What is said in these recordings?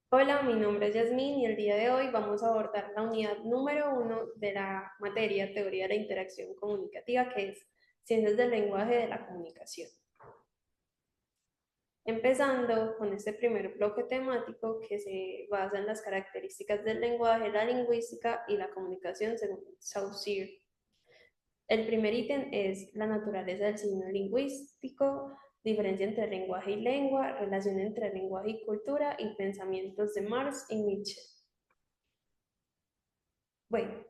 Hola, mi nombre es Yasmín y el día de hoy vamos a abordar la unidad número 1 de la materia Teoría de la Interacción Comunicativa, que es Ciencias del Lenguaje de la Comunicación. Empezando con este primer bloque temático que se basa en las características del lenguaje, la lingüística y la comunicación según Saussure. El primer ítem es la naturaleza del signo lingüístico, diferencia entre lenguaje y lengua, relación entre lenguaje y cultura y pensamientos de Marx y Nietzsche. Bueno,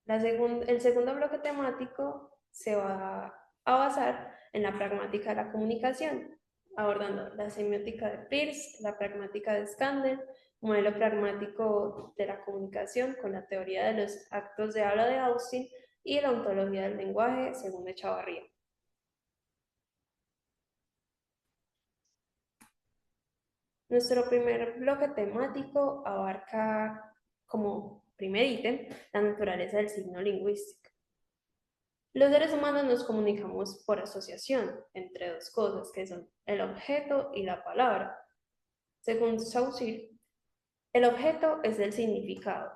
el segundo bloque temático se va a basar en la pragmática de la comunicación, abordando la semiótica de Peirce, la pragmática de Scandel, modelo pragmático de la comunicación con la teoría de los actos de habla de Austin y la ontología del lenguaje según Echavarría. Nuestro primer bloque temático abarca como primer ítem la naturaleza del signo lingüístico. Los seres humanos nos comunicamos por asociación entre dos cosas, que son el objeto y la palabra. Según Saussure, el objeto es el significado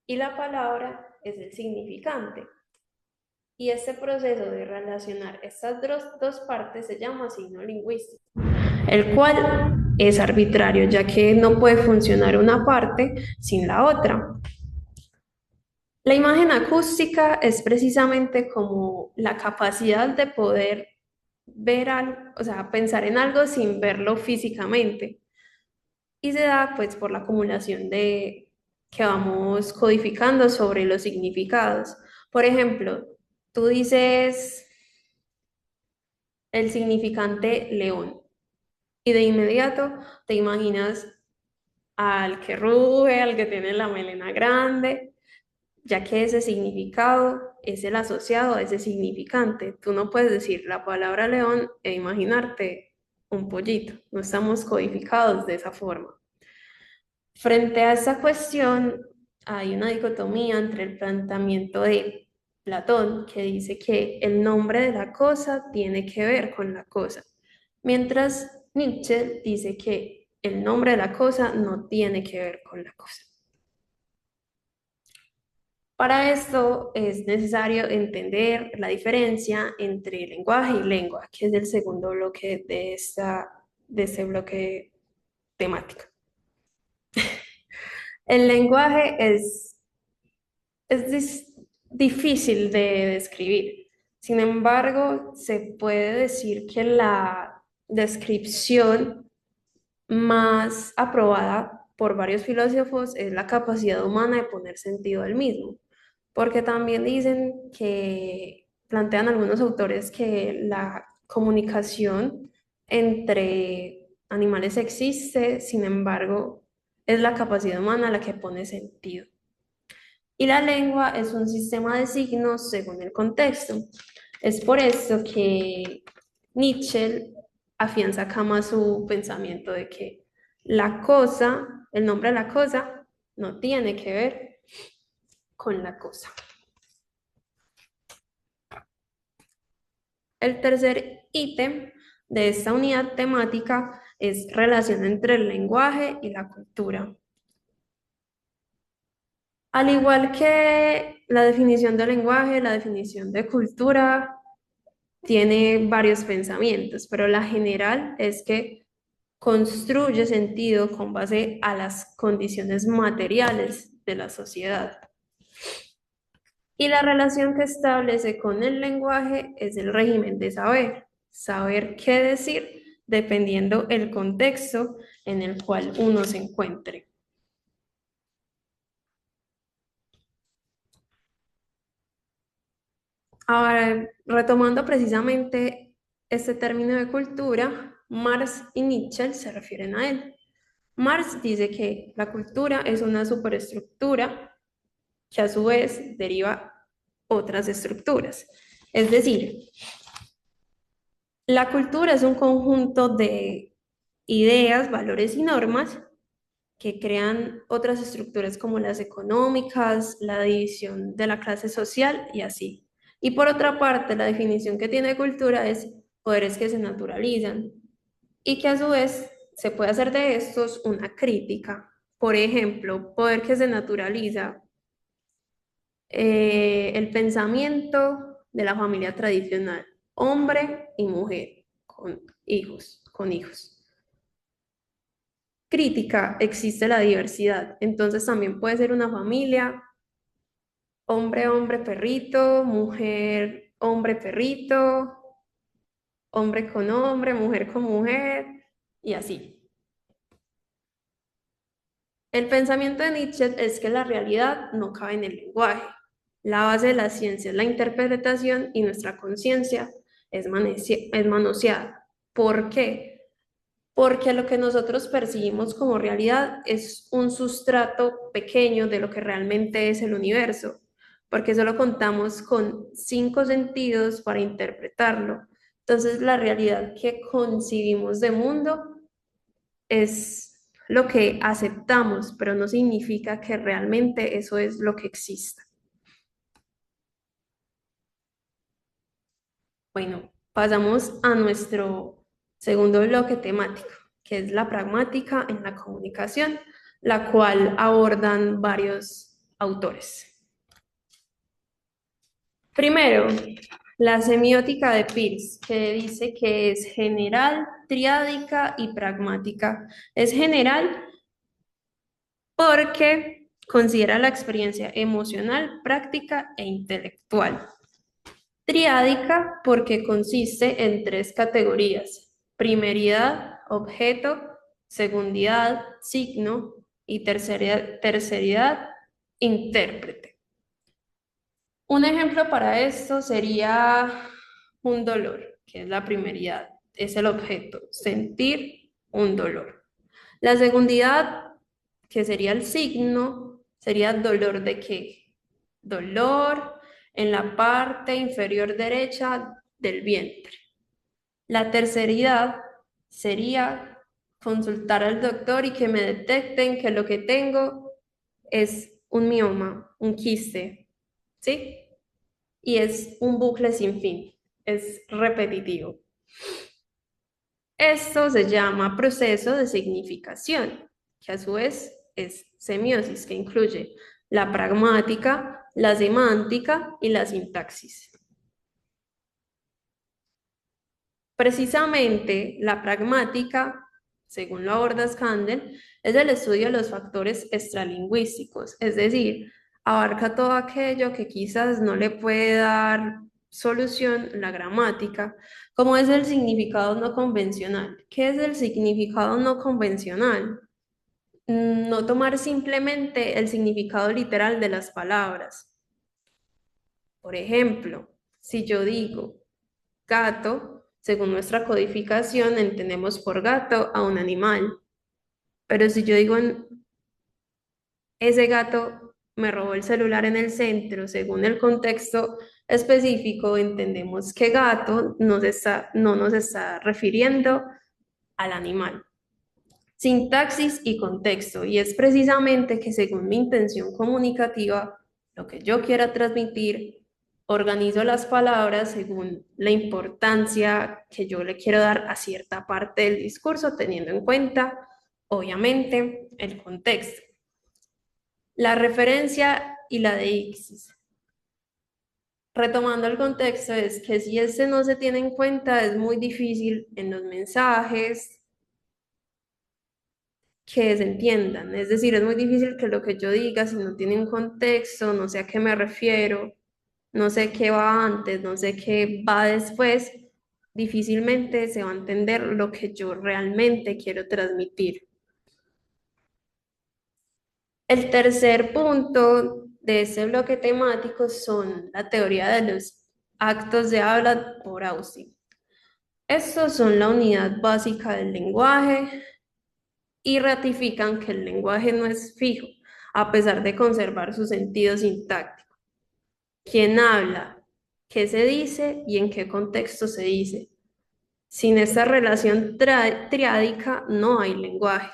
y la palabra es el significante. Y este proceso de relacionar estas dos partes se llama signo lingüístico, el cual es arbitrario, ya que no puede funcionar una parte sin la otra. La imagen acústica es precisamente como la capacidad de poder ver algo, o sea, pensar en algo sin verlo físicamente. Y se da pues por la acumulación de que vamos codificando sobre los significados. Por ejemplo, tú dices el significante león y de inmediato te imaginas al que ruge, al que tiene la melena grande, ya que ese significado es el asociado a ese significante. Tú no puedes decir la palabra león e imaginarte un pollito. No estamos codificados de esa forma. Frente a esa cuestión, hay una dicotomía entre el planteamiento de Platón, que dice que el nombre de la cosa tiene que ver con la cosa, mientras Nietzsche dice que el nombre de la cosa no tiene que ver con la cosa. Para esto es necesario entender la diferencia entre lenguaje y lengua, que es el segundo bloque de este bloque temático. El lenguaje es difícil de describir. Sin embargo, se puede decir que la descripción más aprobada por varios filósofos es la capacidad humana de poner sentido al mismo, porque también dicen que plantean algunos autores que la comunicación entre animales existe, sin embargo, es la capacidad humana la que pone sentido. Y la lengua es un sistema de signos según el contexto. Es por esto que Nietzsche afianza acá más su pensamiento de que la cosa, el nombre de la cosa, no tiene que ver con la cosa. El tercer ítem de esta unidad temática es relación entre el lenguaje y la cultura. Al igual que la definición de lenguaje, la definición de cultura tiene varios pensamientos, pero la general es que construye sentido con base a las condiciones materiales de la sociedad. Y la relación que establece con el lenguaje es el régimen de saber, saber qué decir dependiendo el contexto en el cual uno se encuentre. Ahora, retomando precisamente este término de cultura, Marx y Nietzsche se refieren a él. Marx dice que la cultura es una superestructura que a su vez deriva otras estructuras. Es decir, la cultura es un conjunto de ideas, valores y normas que crean otras estructuras como las económicas, la división de la clase social y así. Y por otra parte, la definición que tiene cultura es poderes que se naturalizan y que a su vez se puede hacer de estos una crítica. Por ejemplo, poder que se naturaliza el pensamiento de la familia tradicional, hombre y mujer, con hijos. Crítica, existe la diversidad, entonces también puede ser una familia, hombre, hombre, perrito, mujer, hombre, perrito, hombre con hombre, mujer con mujer, y así. El pensamiento de Nietzsche es que la realidad no cabe en el lenguaje. La base de la ciencia es la interpretación y nuestra conciencia es manoseada. ¿Por qué? Porque lo que nosotros percibimos como realidad es un sustrato pequeño de lo que realmente es el universo, porque solo contamos con 5 sentidos para interpretarlo. Entonces, la realidad que concibimos de mundo es lo que aceptamos, pero no significa que realmente eso es lo que exista. Bueno, pasamos a nuestro segundo bloque temático, que es la pragmática en la comunicación, la cual abordan varios autores. Primero, la semiótica de Peirce, que dice que es general, triádica y pragmática. Es general porque considera la experiencia emocional, práctica e intelectual. Triádica porque consiste en 3 categorías: primeridad, objeto; segundidad, signo; y terceridad, intérprete. Un ejemplo para esto sería un dolor, que es la primeridad, es el objeto, sentir un dolor. La segundidad, que sería el signo, sería dolor de qué? Dolor en la parte inferior derecha del vientre. La terceridad sería consultar al doctor y que me detecten que lo que tengo es un mioma, un quiste, ¿sí? Y es un bucle sin fin, es repetitivo. Esto se llama proceso de significación, que a su vez es semiosis, que incluye la pragmática, la semántica y la sintaxis. Precisamente la pragmática, según lo aborda Scandel, es el estudio de los factores extralingüísticos, es decir, abarca todo aquello que quizás no le puede dar solución la gramática, como es el significado no convencional. ¿Qué es el significado no convencional? No tomar simplemente el significado literal de las palabras. Por ejemplo, si yo digo gato, según nuestra codificación, entendemos por gato a un animal. Pero si yo digo, ese gato me robó el celular en el centro, según el contexto específico, entendemos que gato no nos está refiriendo al animal. Sintaxis y contexto, y es precisamente que según mi intención comunicativa, lo que yo quiera transmitir, organizo las palabras según la importancia que yo le quiero dar a cierta parte del discurso, teniendo en cuenta, obviamente, el contexto. La referencia y la deixis. Retomando el contexto, es que si este no se tiene en cuenta, es muy difícil en los mensajes que se entiendan. Es decir, es muy difícil que lo que yo diga, si no tiene un contexto, no sé a qué me refiero, no sé qué va antes, no sé qué va después, difícilmente se va a entender lo que yo realmente quiero transmitir. El tercer punto de este bloque temático son la teoría de los actos de habla por Austin. Estos son la unidad básica del lenguaje y ratifican que el lenguaje no es fijo, a pesar de conservar su sentido sintáctico. ¿Quién habla? ¿Qué se dice y en qué contexto se dice? Sin esta relación triádica no hay lenguaje.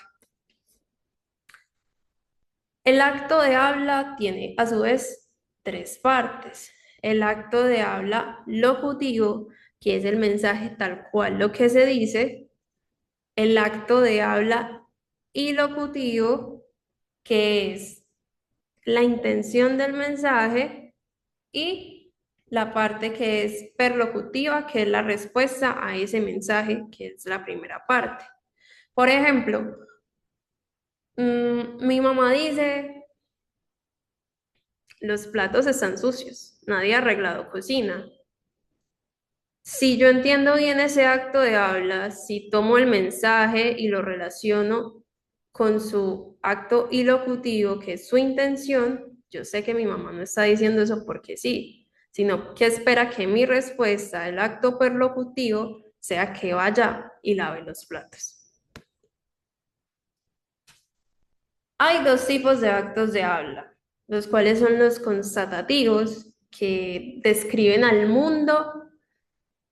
El acto de habla tiene a su vez 3 partes. El acto de habla locutivo, que es el mensaje tal cual lo que se dice. el acto de habla ilocutivo, que es la intención del mensaje, y la parte que es perlocutiva, que es la respuesta a ese mensaje, que es la primera parte. Por ejemplo, mi mamá dice, los platos están sucios, nadie ha arreglado cocina. Si yo entiendo bien ese acto de habla, si tomo el mensaje y lo relaciono con su acto ilocutivo, que es su intención, yo sé que mi mamá no está diciendo eso porque sí, sino que espera que mi respuesta, el acto perlocutivo, sea que vaya y lave los platos. Hay dos tipos de actos de habla, los cuales son los constatativos, que describen al mundo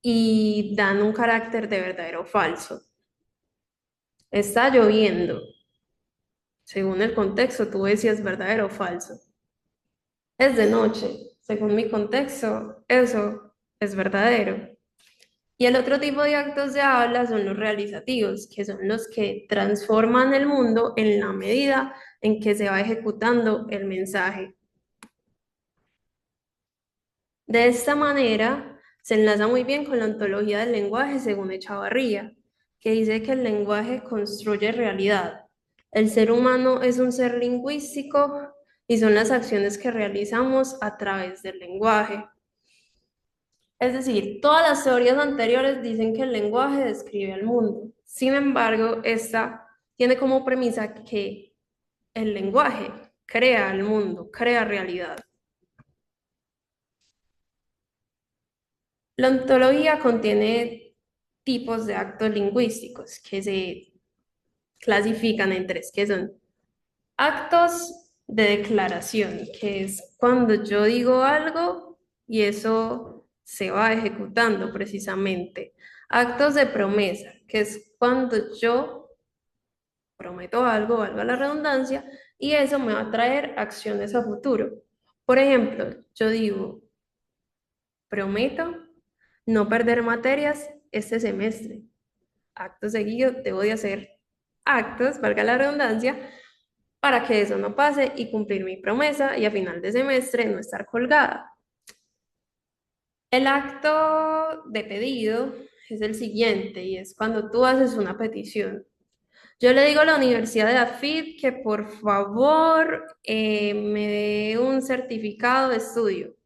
y dan un carácter de verdadero o falso. Está lloviendo. Según el contexto, tú ves si es verdadero o falso. Es de noche. Según mi contexto, eso es verdadero. Y el otro tipo de actos de habla son los realizativos, que son los que transforman el mundo en la medida en que se va ejecutando el mensaje. De esta manera, se enlaza muy bien con la ontología del lenguaje según Echavarría, que dice que el lenguaje construye realidad. El ser humano es un ser lingüístico y son las acciones que realizamos a través del lenguaje. Es decir, todas las teorías anteriores dicen que el lenguaje describe al mundo. Sin embargo, esta tiene como premisa que el lenguaje crea el mundo, crea realidad. La ontología contiene tipos de actos lingüísticos que se clasifican en tres, que son actos de declaración, que es cuando yo digo algo y eso se va ejecutando precisamente. Actos de promesa, que es cuando yo prometo algo, valga la redundancia, y eso me va a traer acciones a futuro. Por ejemplo, yo digo, prometo no perder materias este semestre. Acto seguido, debo de hacer actos, valga la redundancia, para que eso no pase y cumplir mi promesa y a final de semestre no estar colgada. El acto de pedido es el siguiente y es cuando tú haces una petición. Yo le digo a la Universidad de AFID que por favor me dé un certificado de estudio.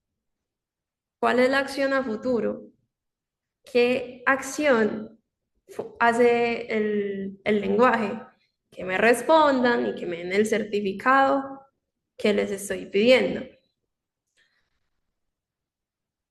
¿Cuál es la acción a futuro? ¿Qué acción hace el lenguaje? Que me respondan y que me den el certificado que les estoy pidiendo.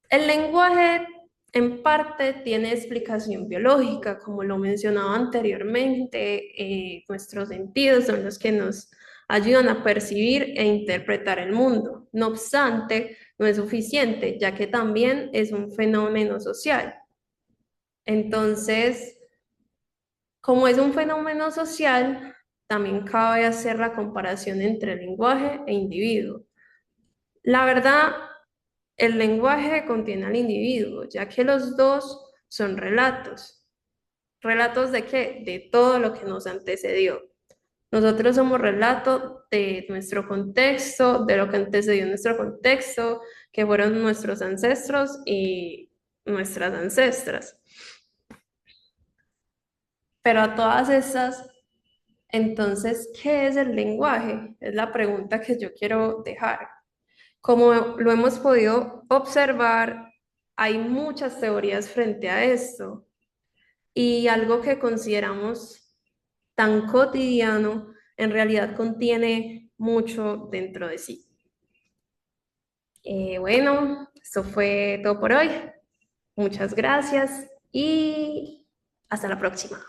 El lenguaje en parte tiene explicación biológica, como lo mencionaba anteriormente, nuestros sentidos son los que nos ayudan a percibir e interpretar el mundo. No obstante, no es suficiente, ya que también es un fenómeno social. Entonces, como es un fenómeno social, también cabe hacer la comparación entre lenguaje e individuo. La verdad, el lenguaje contiene al individuo, ya que los dos son relatos. ¿Relatos de qué? De todo lo que nos antecedió. Nosotros somos relato de nuestro contexto, de lo que antecedió nuestro contexto, que fueron nuestros ancestros y nuestras ancestras. Pero a todas estas, entonces, ¿qué es el lenguaje? Es la pregunta que yo quiero dejar. Como lo hemos podido observar, hay muchas teorías frente a esto y algo que consideramos tan cotidiano en realidad contiene mucho dentro de sí. Bueno, esto fue todo por hoy. Muchas gracias y hasta la próxima.